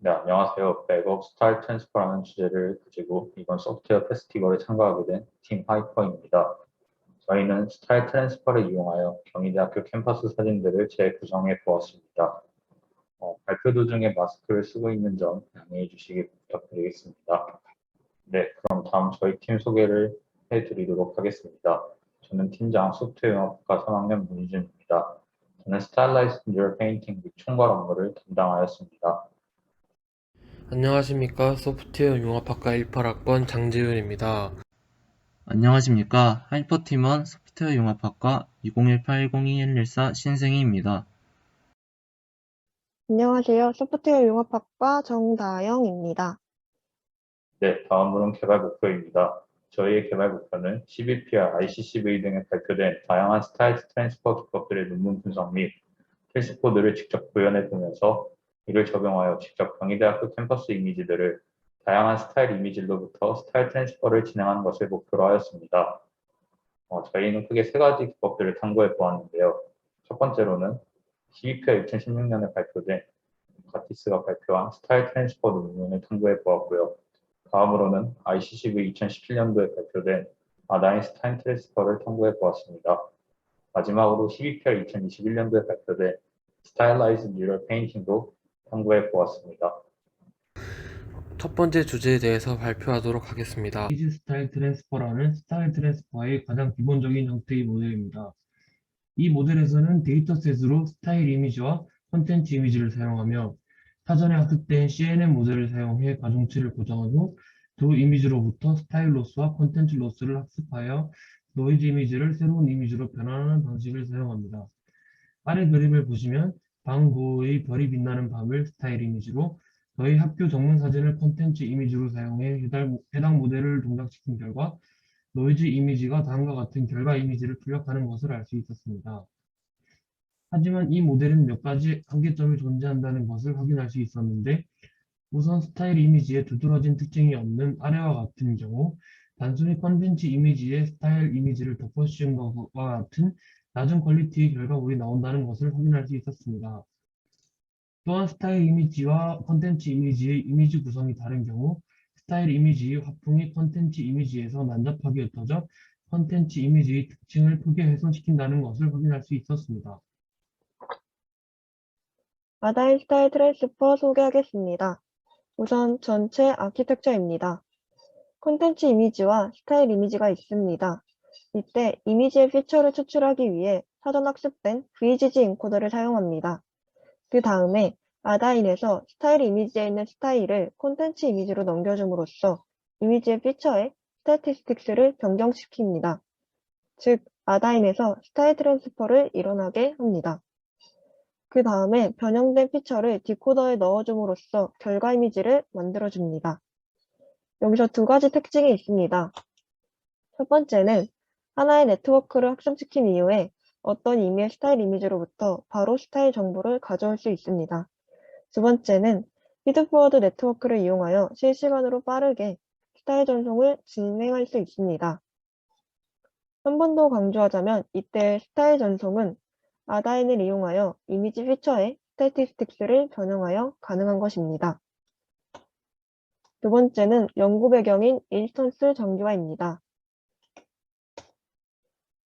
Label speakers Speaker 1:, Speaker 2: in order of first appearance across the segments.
Speaker 1: 네, 안녕하세요. 백업 스타일 트랜스퍼라는 주제를 가지고 이번 소프트웨어 페스티벌에 참가하게 된 팀 하이퍼입니다. 저희는 스타일 트랜스퍼를 이용하여 경희대학교 캠퍼스 사진들을 재구성해 보았습니다. 발표 도중에 마스크를 쓰고 있는 점 양해해 주시기 부탁드리겠습니다. 네, 그럼 다음 저희 팀 소개를 해드리도록 하겠습니다. 저는 팀장 소프트웨어 영업과 3학년 문희준입니다. 저는 스타일라이즈 뮤럴 페인팅 및 총괄 업무를 담당하였습니다.
Speaker 2: 안녕하십니까. 소프트웨어 융합학과 18학번 장지윤입니다.
Speaker 3: 안녕하십니까. 하이퍼팀원 소프트웨어 융합학과 2018-102114 신승희입니다.
Speaker 4: 안녕하세요. 소프트웨어 융합학과 정다영입니다.
Speaker 1: 네, 다음으로는 개발 목표입니다. 저희의 개발 목표는 CBPR, ICCV 등에 발표된 다양한 스타일 트랜스퍼 기법들의 논문 분석 및 필수코드를 직접 구현해 보면서 이를 적용하여 직접 경희대학교 캠퍼스 이미지들을 다양한 스타일 이미지로부터 스타일 트랜스퍼를 진행하는 것을 목표로 하였습니다. 저희는 크게 세 가지 기법들을 탐구해 보았는데요. 첫 번째로는 CBPR 2016년에 발표된 가티스가 발표한 스타일 트랜스퍼 논문을 탐구해 보았고요. 다음으로는 ICCV 2017년도에 발표된 아다인스타인 트랜스퍼를 탐구해 보았습니다. 마지막으로 CBPR 2021년도에 발표된 스타일라이즈 뮤럴 페인팅도 탐구해 보았습니다.
Speaker 2: 첫 번째 주제에 대해서 발표하도록 하겠습니다.
Speaker 5: 이미지 스타일 트랜스퍼라는 스타일 트랜스퍼의 가장 기본적인 형태의 모델입니다. 이 모델에서는 데이터셋으로 스타일 이미지와 콘텐츠 이미지를 사용하며 사전에 학습된 CNN 모델을 사용해 가중치를 고정한 후 두 이미지로부터 스타일 로스와 콘텐츠 로스를 학습하여 노이즈 이미지를 새로운 이미지로 변환하는 방식을 사용합니다. 아래 그림을 보시면 방 고의 별이 빛나는 밤을 스타일 이미지로 저희 학교 정문 사진을 콘텐츠 이미지로 사용해 해당 모델을 동작시킨 결과 노이즈 이미지가 다음과 같은 결과 이미지를 출력하는 것을 알 수 있었습니다. 하지만 이 모델은 몇 가지 한계점이 존재한다는 것을 확인할 수 있었는데 우선 스타일 이미지에 두드러진 특징이 없는 아래와 같은 경우 단순히 컨텐츠 이미지에 스타일 이미지를 덮어씌운 것과 같은 낮은 퀄리티의 결과물이 나온다는 것을 확인할 수 있었습니다. 또한 스타일 이미지와 컨텐츠 이미지의 이미지 구성이 다른 경우 스타일 이미지의 화풍이 컨텐츠 이미지에서 난잡하게 흩어져 컨텐츠 이미지의 특징을 크게 훼손시킨다는 것을 확인할 수 있었습니다.
Speaker 4: 아다인 스타일 트랜스퍼 소개하겠습니다. 우선 전체 아키텍처입니다. 콘텐츠 이미지와 스타일 이미지가 있습니다. 이때 이미지의 피처를 추출하기 위해 사전 학습된 VGG 인코더를 사용합니다. 그 다음에 아다인에서 스타일 이미지에 있는 스타일을 콘텐츠 이미지로 넘겨줌으로써 이미지의 피처에 스태티스틱스를 변경시킵니다. 즉, 아다인에서 스타일 트랜스퍼를 일어나게 합니다. 그 다음에 변형된 피처를 디코더에 넣어줌으로써 결과 이미지를 만들어줍니다. 여기서 두 가지 특징이 있습니다. 첫 번째는 하나의 네트워크를 학습시킨 이후에 어떤 임의의 스타일 이미지로부터 바로 스타일 정보를 가져올 수 있습니다. 두 번째는 피드포워드 네트워크를 이용하여 실시간으로 빠르게 스타일 전송을 진행할 수 있습니다. 한 번 더 강조하자면 이때 스타일 전송은 아다인을 이용하여 이미지 피처의 스태티스틱스를 변형하여 가능한 것입니다. 두 번째는 연구 배경인 인스턴스 정규화입니다.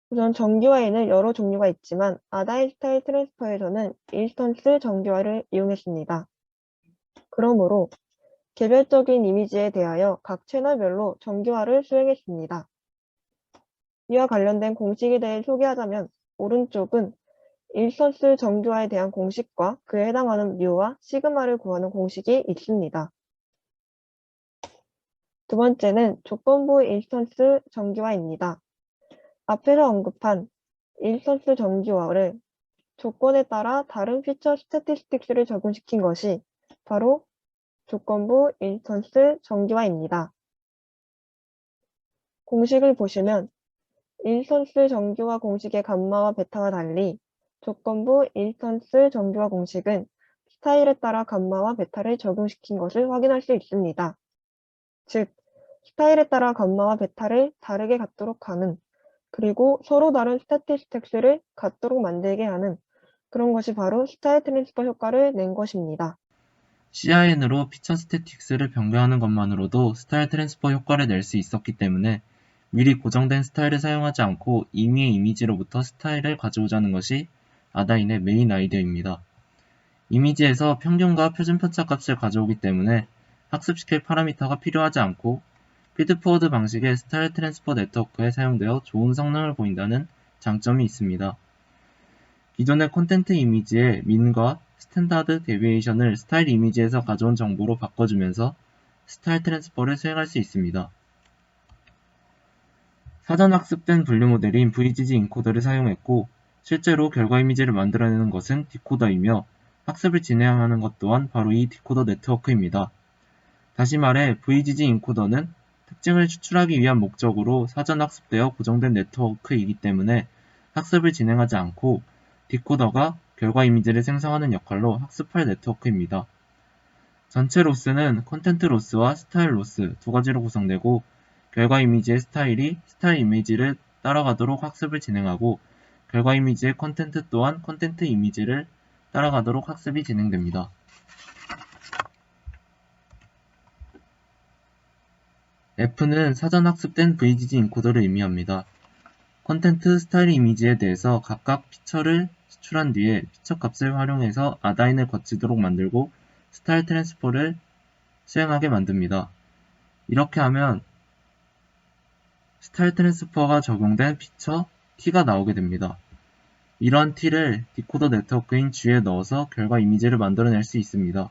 Speaker 4: 우선 정규화에는 여러 종류가 있지만 아다인 스타일 트랜스퍼에서는 인스턴스 정규화를 이용했습니다. 그러므로 개별적인 이미지에 대하여 각 채널별로 정규화를 수행했습니다. 이와 관련된 공식에 대해 소개하자면 오른쪽은 인스턴스 정규화에 대한 공식과 그에 해당하는 뮤와 시그마를 구하는 공식이 있습니다. 두 번째는 조건부 인스턴스 정규화입니다. 앞에서 언급한 인스턴스 정규화를 조건에 따라 다른 피처 스태티스틱스를 적용시킨 것이 바로 조건부 인스턴스 정규화입니다. 공식을 보시면 인스턴스 정규화 공식의 감마와 베타와 달리 조건부 인스턴스 정규화 공식은 스타일에 따라 감마와 베타를 적용시킨 것을 확인할 수 있습니다. 즉, 스타일에 따라 감마와 베타를 다르게 갖도록 하는, 그리고 서로 다른 스태티스틱스를 갖도록 만들게 하는 그런 것이 바로 스타일 트랜스퍼 효과를 낸 것입니다.
Speaker 3: CIN으로 피처 스태틱스를 변경하는 것만으로도 스타일 트랜스퍼 효과를 낼 수 있었기 때문에 미리 고정된 스타일을 사용하지 않고 임의의 이미지로부터 스타일을 가져오자는 것이 아다인의 메인 아이디어입니다. 이미지에서 평균과 표준 편차 값을 가져오기 때문에 학습시킬 파라미터가 필요하지 않고 피드포워드 방식의 스타일 트랜스퍼 네트워크에 사용되어 좋은 성능을 보인다는 장점이 있습니다. 기존의 콘텐트 이미지의 민과 스탠다드 데비에이션을 스타일 이미지에서 가져온 정보로 바꿔주면서 스타일 트랜스퍼를 수행할 수 있습니다. 사전 학습된 분류 모델인 VGG 인코더를 사용했고 실제로 결과 이미지를 만들어내는 것은 디코더이며 학습을 진행하는 것 또한 바로 이 디코더 네트워크입니다. 다시 말해 VGG 인코더는 특징을 추출하기 위한 목적으로 사전 학습되어 고정된 네트워크이기 때문에 학습을 진행하지 않고 디코더가 결과 이미지를 생성하는 역할로 학습할 네트워크입니다. 전체 로스는 콘텐트 로스와 스타일 로스 두 가지로 구성되고 결과 이미지의 스타일이 스타일 이미지를 따라가도록 학습을 진행하고 결과 이미지의 콘텐트 또한 콘텐트 이미지를 따라가도록 학습이 진행됩니다. F는 사전 학습된 VGG 인코더를 의미합니다. 콘텐트 스타일 이미지에 대해서 각각 피처를 추출한 뒤에 피처 값을 활용해서 아다인을 거치도록 만들고 스타일 트랜스퍼를 수행하게 만듭니다. 이렇게 하면 스타일 트랜스퍼가 적용된 피처 T가 나오게 됩니다. 이러한 T를 디코더 네트워크인 G에 넣어서 결과 이미지를 만들어낼 수 있습니다.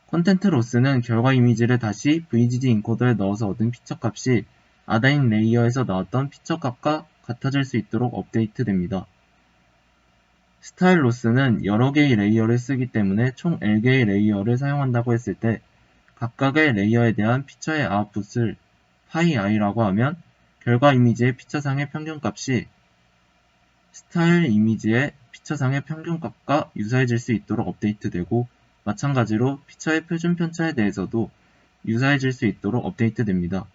Speaker 3: 콘텐트 로스는 결과 이미지를 다시 VGG 인코더에 넣어서 얻은 피처 값이 아다인 레이어에서 나왔던 피처 값과 같아질 수 있도록 업데이트됩니다. 스타일 로스는 여러 개의 레이어를 쓰기 때문에 총 L개의 레이어를 사용한다고 했을 때 각각의 레이어에 대한 피처의 아웃풋을 파이i라고 하면 결과 이미지의 피처상의 평균값이 스타일 이미지의 피처상의 평균값과 유사해질 수 있도록 업데이트되고 마찬가지로 피처의 표준 편차에 대해서도 유사해질 수 있도록 업데이트됩니다.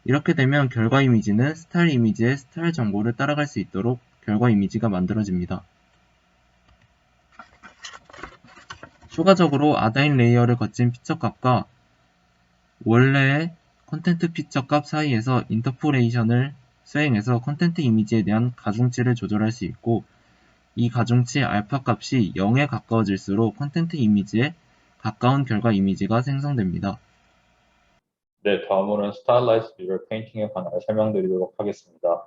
Speaker 3: 이렇게 되면 결과 이미지는 스타일 이미지의 스타일 정보를 따라갈 수 있도록 결과 이미지가 만들어집니다. 추가적으로 아다인 레이어를 거친 피처 값과 원래의 콘텐트 피처 값 사이에서 인터폴레이션을 수행해서 콘텐트 이미지에 대한 가중치를 조절할 수 있고 이 가중치 알파 값이 0에 가까워질수록 콘텐트 이미지에 가까운 결과 이미지가 생성됩니다.
Speaker 1: 네, 다음으로는 Stylized Neural Painting에 관하여 설명드리도록 하겠습니다.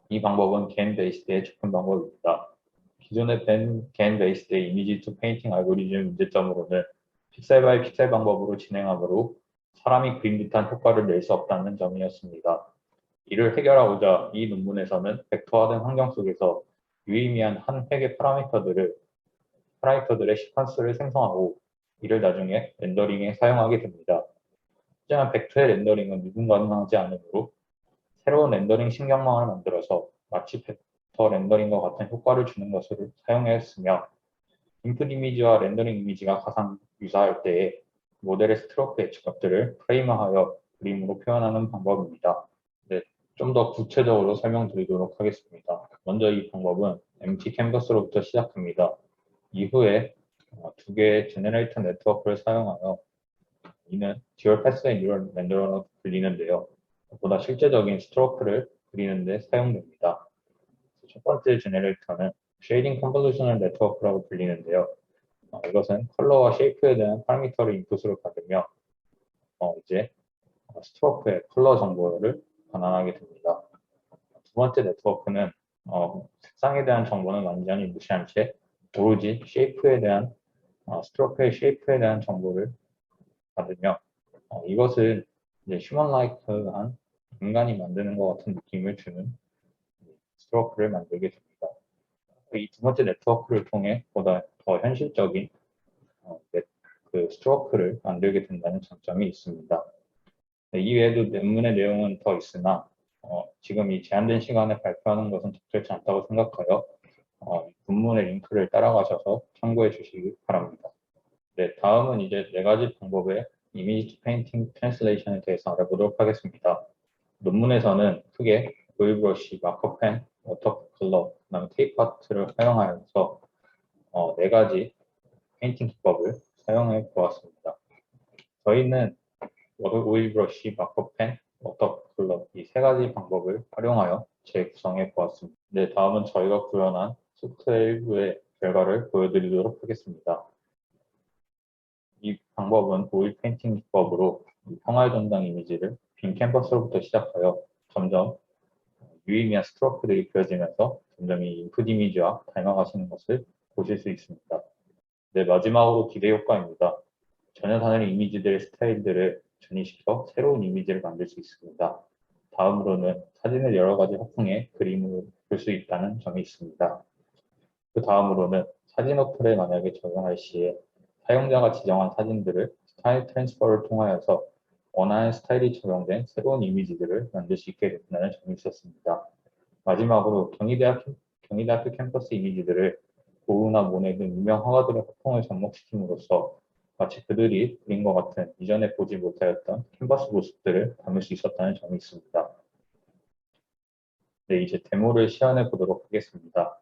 Speaker 1: 이 방법은 GAN 베이스드의 접근 방법입니다. 기존의 GAN 베이스드의 이미지 투 페인팅 알고리즘 문제점으로는 픽셀 바이 픽셀 방법으로 진행하므로 사람이 그린 듯한 효과를 낼 수 없다는 점이었습니다. 이를 해결하고자 이 논문에서는 벡터화된 환경 속에서 유의미한 한 획의 파라미터들의 시퀀스를 생성하고 이를 나중에 렌더링에 사용하게 됩니다. 하지만 벡터의 렌더링은 미분가능하지 않으므로 새로운 렌더링 신경망을 만들어서 마치 벡터 렌더링과 같은 효과를 주는 것을 사용했으며 인풋 이미지와 렌더링 이미지가 가장 유사할 때에 모델의 스트로크 예측값들을 프레임화하여 그림으로 표현하는 방법입니다. 네, 좀 더 구체적으로 설명드리도록 하겠습니다. 먼저 이 방법은 empty canvas로부터 시작합니다. 이후에 두 개의 제너레이터 네트워크를 사용하여 이는 듀얼 패스웨이 뉴럴 렌더러로 불리는데요. 보다 실제적인 스트로크를 그리는 데 사용됩니다. 첫 번째 제너레이터는 쉐이딩 컨볼루셔널 네트워크라고 불리는데요. 이것은 컬러와 쉐이프에 대한 파라미터를 인풋으로 받으며 이제 스트로크의 컬러 정보를 반환하게 됩니다. 두 번째 네트워크는 색상에 대한 정보는 완전히 무시한 채 오로지 쉐이프에 대한 스트로크의 쉐이프에 대한 정보를 받으며 이것은 이제 휴먼라이크한 인간이 만드는 것 같은 느낌을 주는 스트로크를 만들게 됩니다. 이 두 번째 네트워크를 통해 보다 더 현실적인 그 스트로크를 만들게 된다는 장점이 있습니다. 이외에도 논문의 내용은 더 있으나 지금 이 제한된 시간에 발표하는 것은 적절치 않다고 생각하여 논문의 링크를 따라가셔서 참고해 주시기 바랍니다. 네, 다음은 이제 네 가지 방법의 이미지 투 페인팅 트랜슬레이션에 대해서 알아보도록 하겠습니다. 논문에서는 크게 오일브러쉬, 마커펜, 워터컬러, 그다음에 테이프 아트를 사용하면서 네 가지 페인팅 기법을 사용해 보았습니다. 저희는 오일 브러쉬, 마커펜, 워터컬러 이 세 가지 방법을 활용하여 재구성해 보았습니다. 네, 다음은 저희가 구현한 소프트웨어 일부의 결과를 보여드리도록 하겠습니다. 이 방법은 오일 페인팅 기법으로 평화의 전당 이미지를 빈 캔버스로부터 시작하여 점점 유의미한 스트로크들이 그려지면서 점점 이 인풋 이미지와 닮아가시는 것을 보실 수 있습니다. 네, 마지막으로 기대 효과입니다. 전혀 다른 이미지들의 스타일들을 전이시켜 새로운 이미지를 만들 수 있습니다. 다음으로는 사진을 여러 가지 합성해 그림을 볼 수 있다는 점이 있습니다. 그 다음으로는 사진 어플에 만약에 적용할 시에 사용자가 지정한 사진들을 스타일 트랜스퍼를 통하여서 원하는 스타일이 적용된 새로운 이미지들을 만들 수 있게 된다는 점이 있었습니다. 마지막으로 경희대학교 캠퍼스 이미지들을 고흐나 모네 등 유명 화가들의 화풍을 접목시킴으로써 마치 그들이 그린 것 같은 이전에 보지 못하였던 캔버스 모습들을 담을 수 있었다는 점이 있습니다. 네, 이제 데모를 시연해 보도록 하겠습니다.